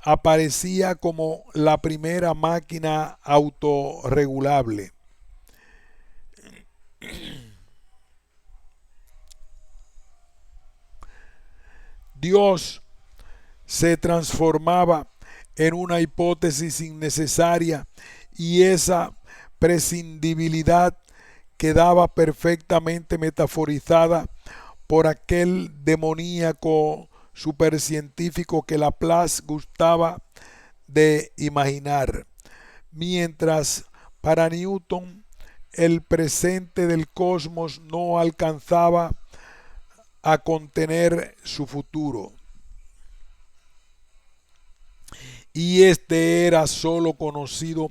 aparecía como la primera máquina autorregulable. Dios se transformaba en una hipótesis innecesaria y esa prescindibilidad quedaba perfectamente metaforizada por aquel demoníaco supercientífico que Laplace gustaba de imaginar, mientras para Newton el presente del cosmos no alcanzaba a contener su futuro, y este era sólo conocido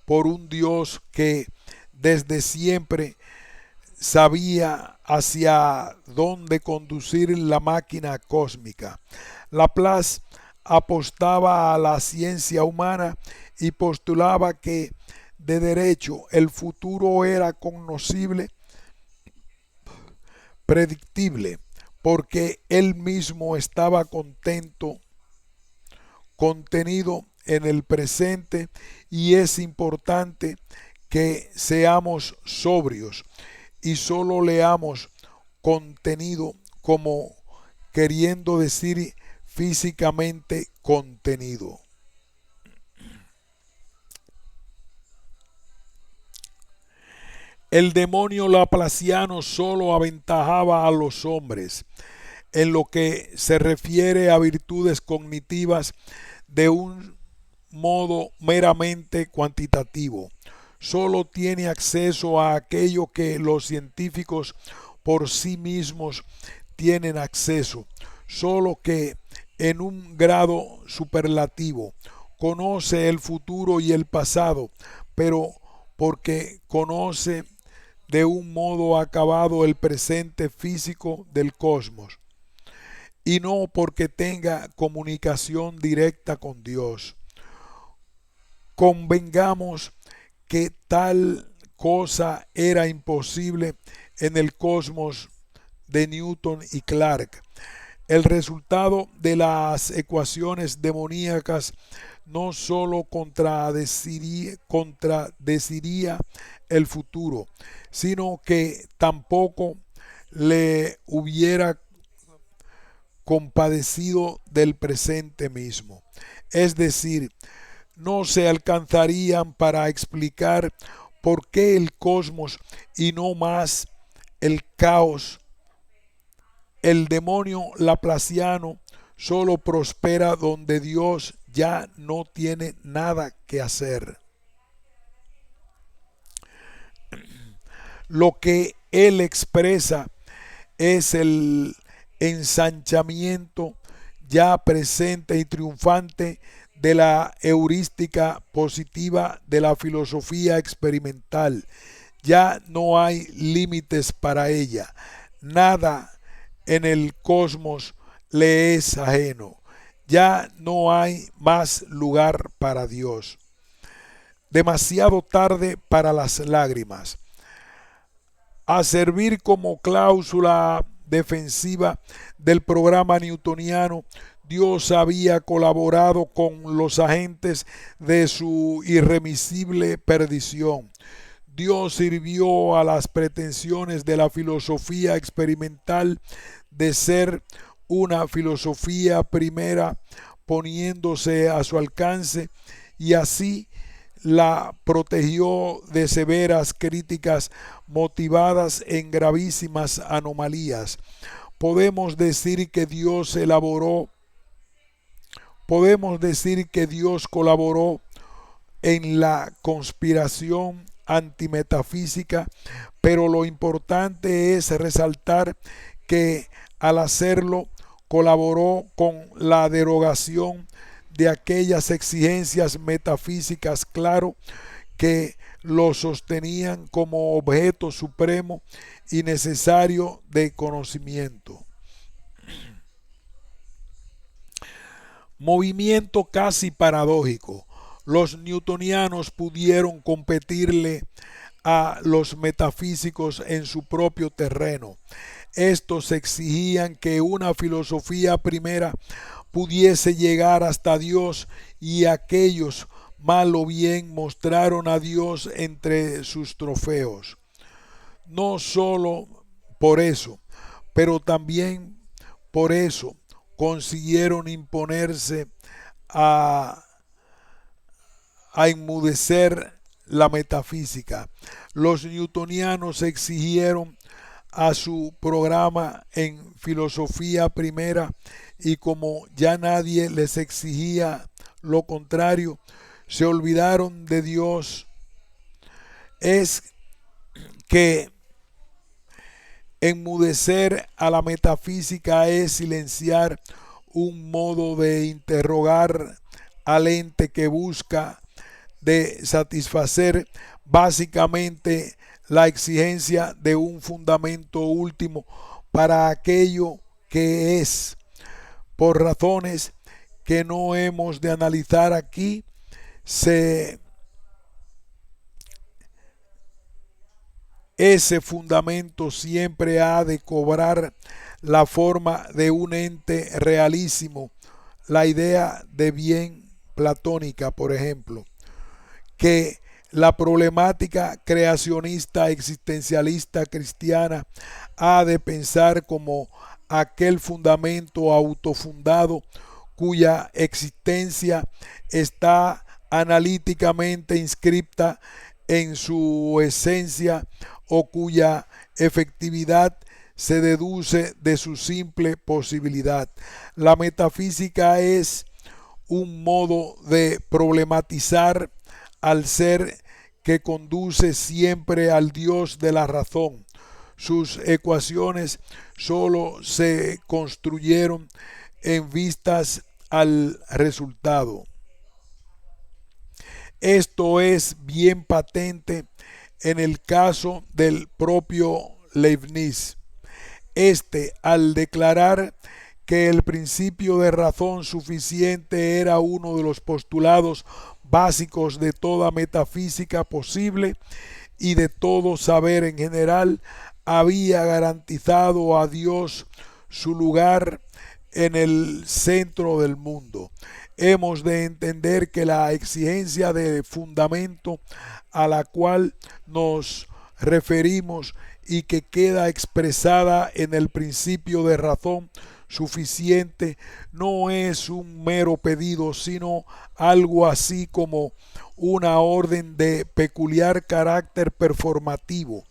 por un Dios que desde siempre sabía hacia dónde conducir la máquina cósmica. Laplace apostaba a la ciencia humana y postulaba que de derecho el futuro era conocible, predictible, porque él mismo estaba contenido en el presente, y es importante que seamos sobrios y solo leamos contenido como queriendo decir físicamente contenido. El demonio laplaciano solo aventajaba a los hombres en lo que se refiere a virtudes cognitivas de un modo meramente cuantitativo. Solo tiene acceso a aquello que los científicos por sí mismos tienen acceso, solo que en un grado superlativo. Conoce el futuro y el pasado, pero porque conoce de un modo acabado el presente físico del cosmos, y no porque tenga comunicación directa con Dios. Convengamos que tal cosa era imposible en el cosmos de Newton y Clarke. El resultado de las ecuaciones demoníacas no sólo contradeciría el futuro, sino que tampoco le hubiera compadecido del presente mismo. Es decir, no se alcanzarían para explicar por qué el cosmos y no más el caos. El demonio laplaciano solo prospera donde Dios ya no tiene nada que hacer. Lo que él expresa es el ensanchamiento ya presente y triunfante de la heurística positiva de la filosofía experimental, Ya no hay límites para ella. Nada en el cosmos le es ajeno. Ya no hay más lugar para Dios. Demasiado tarde para las lágrimas. A servir como cláusula defensiva del programa newtoniano, Dios había colaborado con los agentes de su irremisible perdición. Dios sirvió a las pretensiones de la filosofía experimental de ser una filosofía primera, poniéndose a su alcance, y así la protegió de severas críticas motivadas en gravísimas anomalías. Podemos decir que Dios elaboró, podemos decir que Dios colaboró en la conspiración antimetafísica, pero lo importante es resaltar que al hacerlo colaboró con la derogación de aquellas exigencias metafísicas, claro, que lo sostenían como objeto supremo y necesario de conocimiento. Movimiento casi paradójico. Los newtonianos pudieron competirle a los metafísicos en su propio terreno. Estos exigían que una filosofía primera pudiese llegar hasta Dios, y aquellos, mal o bien, mostraron a Dios entre sus trofeos. No solo por eso, pero también por eso consiguieron imponerse a, a enmudecer la metafísica. Los newtonianos exigieron a su programa en filosofía primera, y como ya nadie les exigía lo contrario, se olvidaron de Dios. Es que enmudecer a la metafísica es silenciar un modo de interrogar al ente que busca de satisfacer básicamente la exigencia de un fundamento último para aquello que es. Por razones que no hemos de analizar aquí, ese fundamento siempre ha de cobrar la forma de un ente realísimo, la idea de bien platónica, por ejemplo, que la problemática creacionista existencialista cristiana ha de pensar como aquel fundamento autofundado cuya existencia está analíticamente inscripta en su esencia, o cuya efectividad se deduce de su simple posibilidad. La metafísica es un modo de problematizar al ser que conduce siempre al Dios de la razón. Sus ecuaciones solo se construyeron en vistas al resultado. Esto es bien patente en el caso del propio Leibniz. Al declarar que el principio de razón suficiente era uno de los postulados básicos de toda metafísica posible y de todo saber en general, había garantizado a Dios su lugar en el centro del mundo. Hemos de entender que la exigencia de fundamento a la cual nos referimos y que queda expresada en el principio de razón suficiente no es un mero pedido, sino algo así como una orden de peculiar carácter performativo.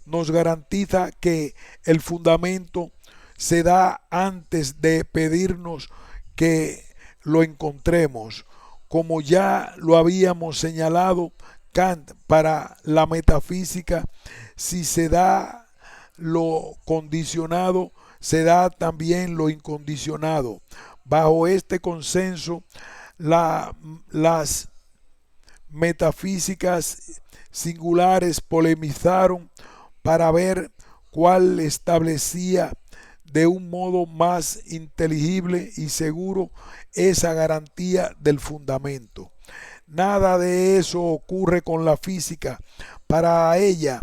Nos garantiza que el fundamento se da antes de pedirnos que lo encontremos. Como ya lo habíamos señalado, Kant, para la metafísica, si se da lo condicionado, se da también lo incondicionado. Bajo este consenso, las metafísicas singulares polemizaron para ver cuál establecía de un modo más inteligible y seguro esa garantía del fundamento. Nada de eso ocurre con la física. Para ella,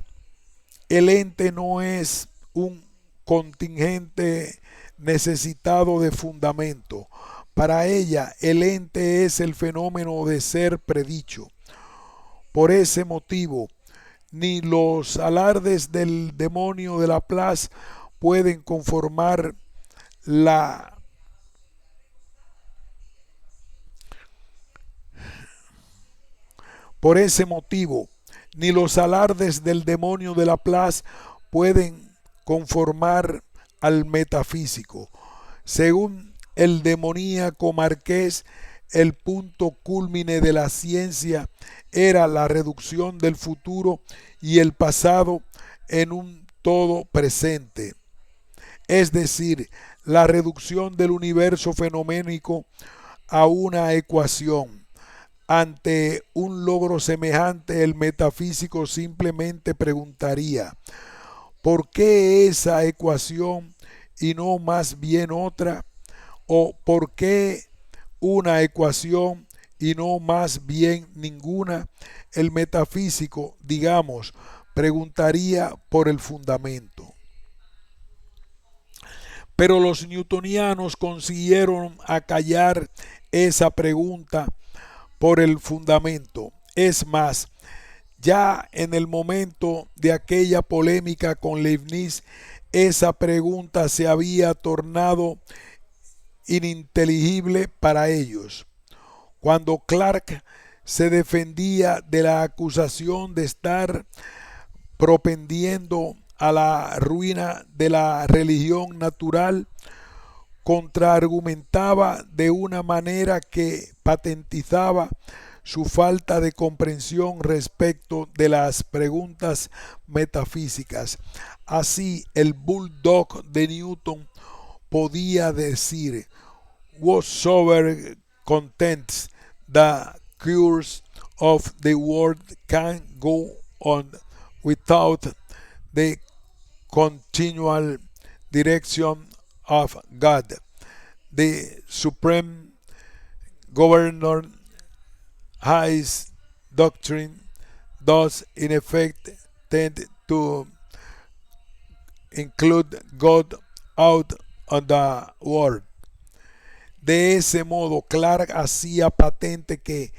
el ente no es un contingente necesitado de fundamento. Para ella, el ente es el fenómeno de ser predicho. Por ese motivo, ni los alardes del demonio de Laplace pueden conformar la Por ese motivo, ni los alardes del demonio de Laplace pueden conformar al metafísico. Según el demoníaco Marqués, el punto cúlmine de la ciencia era la reducción del futuro y el pasado en un todo presente, es decir, la reducción del universo fenoménico a una ecuación. Ante un logro semejante, el metafísico simplemente preguntaría: ¿por qué esa ecuación y no más bien otra? ¿O por qué una ecuación y no más bien ninguna? El metafísico, digamos, preguntaría por el fundamento. Pero los newtonianos consiguieron acallar esa pregunta por el fundamento. Es más, ya en el momento de aquella polémica con Leibniz, esa pregunta se había tornado ininteligible para ellos. Cuando Clarke se defendía de la acusación de estar propendiendo a la ruina de la religión natural, contraargumentaba de una manera que patentizaba su falta de comprensión respecto de las preguntas metafísicas. Así, el bulldog de Newton podía decir: "Whatsoever contents the course of the world can go on without the continual direction of God, the supreme governor. His doctrine does in effect tend to include God out of the world". De ese modo, Clarke hacía patente que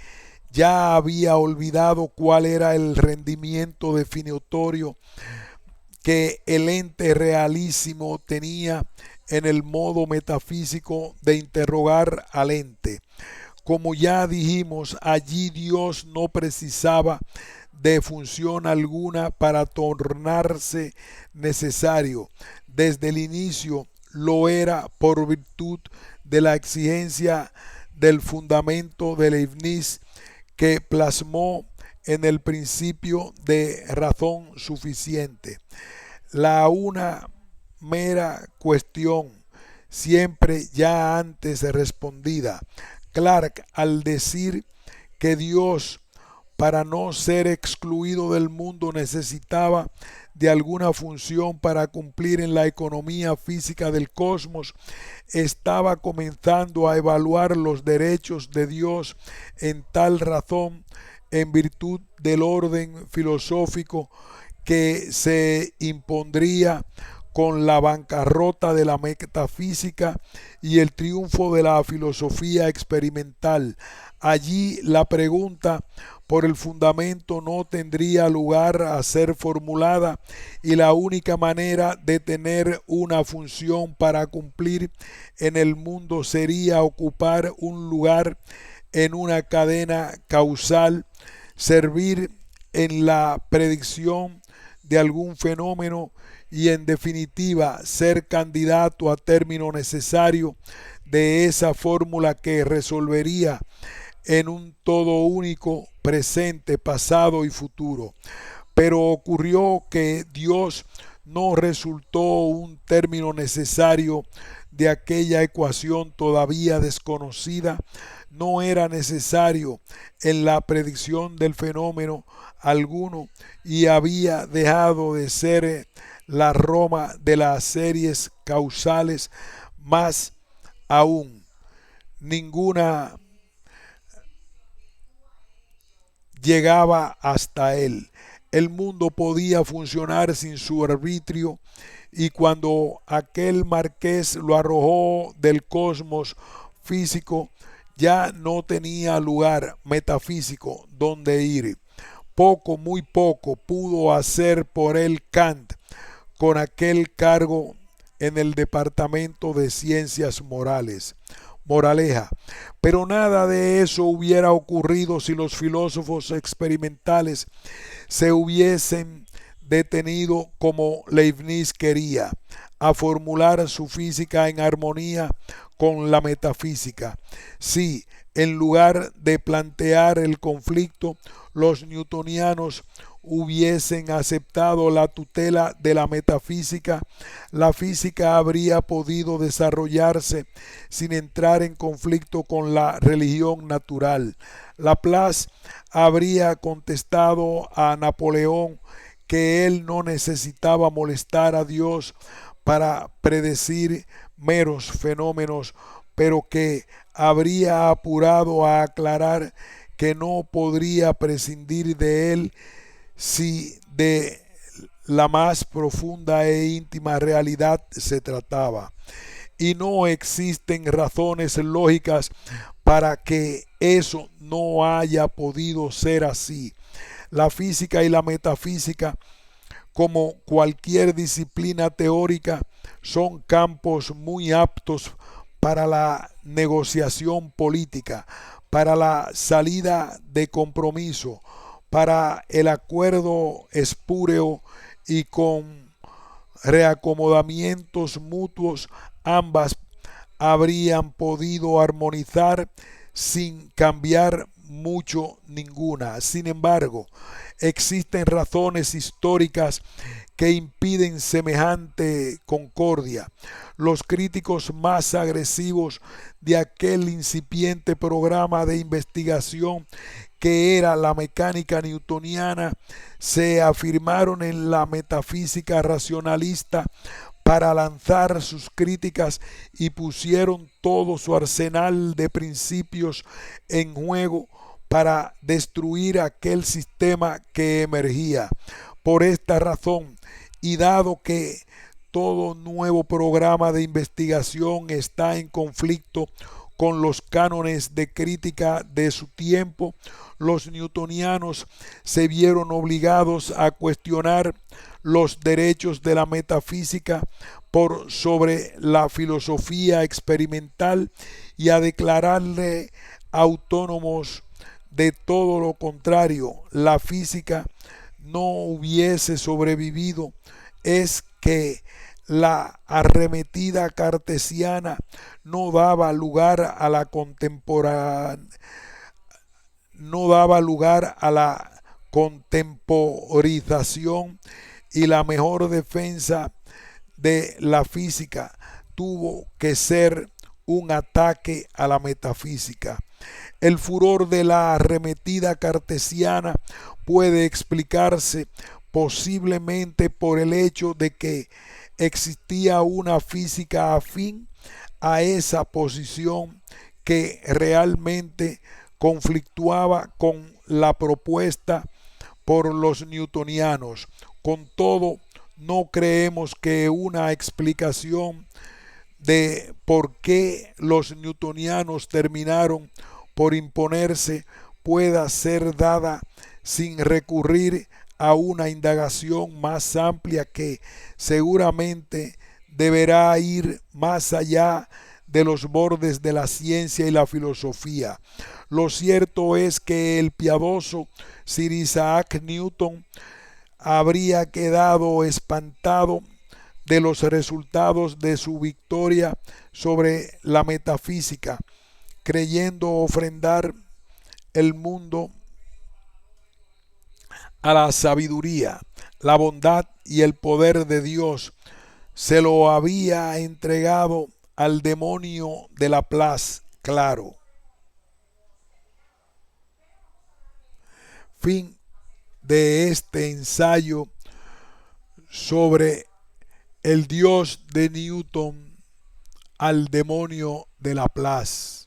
ya había olvidado cuál era el rendimiento definitorio que el ente realísimo tenía en el modo metafísico de interrogar al ente. Como ya dijimos, allí Dios no precisaba de función alguna para tornarse necesario. Desde el inicio lo era por virtud de la exigencia del fundamento de Leibniz, que plasmó en el principio de razón suficiente. La una mera cuestión, siempre ya antes respondida. Clarke, al decir que Dios, para no ser excluido del mundo, necesitaba de alguna función para cumplir en la economía física del cosmos, estaba comenzando a evaluar los derechos de Dios en tal razón, en virtud del orden filosófico que se impondría con la bancarrota de la metafísica y el triunfo de la filosofía experimental. Allí la pregunta por el fundamento no tendría lugar a ser formulada, y la única manera de tener una función para cumplir en el mundo sería ocupar un lugar en una cadena causal, servir en la predicción de algún fenómeno y, en definitiva, ser candidato a término necesario de esa fórmula que resolvería en un todo único presente, pasado y futuro. Pero ocurrió que Dios no resultó un término necesario de aquella ecuación todavía desconocida no era necesario en la predicción del fenómeno alguno y había dejado de ser la Roma de las series causales. Más aún, ninguna llegaba hasta él. El mundo podía funcionar sin su arbitrio y cuando aquel marqués lo arrojó del cosmos físico, ya no tenía lugar metafísico donde ir. Poco, muy poco pudo hacer por él Kant con aquel cargo en el Departamento de Ciencias Morales. Moraleja, pero nada de eso hubiera ocurrido si los filósofos experimentales se hubiesen detenido como Leibniz quería, a formular su física en armonía con la metafísica. Si, en lugar de plantear el conflicto, los newtonianos hubiesen aceptado la tutela de la metafísica, la física habría podido desarrollarse sin entrar en conflicto con la religión natural. Laplace habría contestado a Napoleón que él no necesitaba molestar a Dios para predecir meros fenómenos, pero que habría apurado a aclarar que no podría prescindir de él si de la más profunda e íntima realidad se trataba. Y no existen razones lógicas para que eso no haya podido ser así. La física y la metafísica, como cualquier disciplina teórica, son campos muy aptos para la negociación política, para la salida de compromiso, para el acuerdo espúreo y con reacomodamientos mutuos. Ambas habrían podido armonizar sin cambiar mucho ninguna. Sin embargo, existen razones históricas que impiden semejante concordia. Los críticos más agresivos de aquel incipiente programa de investigación que era la mecánica newtoniana se afirmaron en la metafísica racionalista para lanzar sus críticas y pusieron todo su arsenal de principios en juego para destruir aquel sistema que emergía. Por esta razón, y dado que todo nuevo programa de investigación está en conflicto con los cánones de crítica de su tiempo, los newtonianos se vieron obligados a cuestionar los derechos de la metafísica por sobre la filosofía experimental y a declararle autónomos. De todo lo contrario, la física no hubiese sobrevivido. Es que la arremetida cartesiana no daba lugar a la contemporización y la mejor defensa de la física tuvo que ser un ataque a la metafísica. El furor de la arremetida cartesiana puede explicarse posiblemente por el hecho de que existía una física afín a esa posición que realmente conflictuaba con la propuesta por los newtonianos. Con todo, no creemos que una explicación de por qué los newtonianos terminaron por imponerse pueda ser dada sin recurrir a una indagación más amplia que seguramente deberá ir más allá de los bordes de la ciencia y la filosofía. Lo cierto es que el piadoso Sir Isaac Newton habría quedado espantado de los resultados de su victoria sobre la metafísica, creyendo ofrendar el mundo a la sabiduría, la bondad y el poder de Dios. Se lo había entregado al demonio de Laplace claro. Fin de este ensayo sobre el Dios de Newton al demonio de Laplace.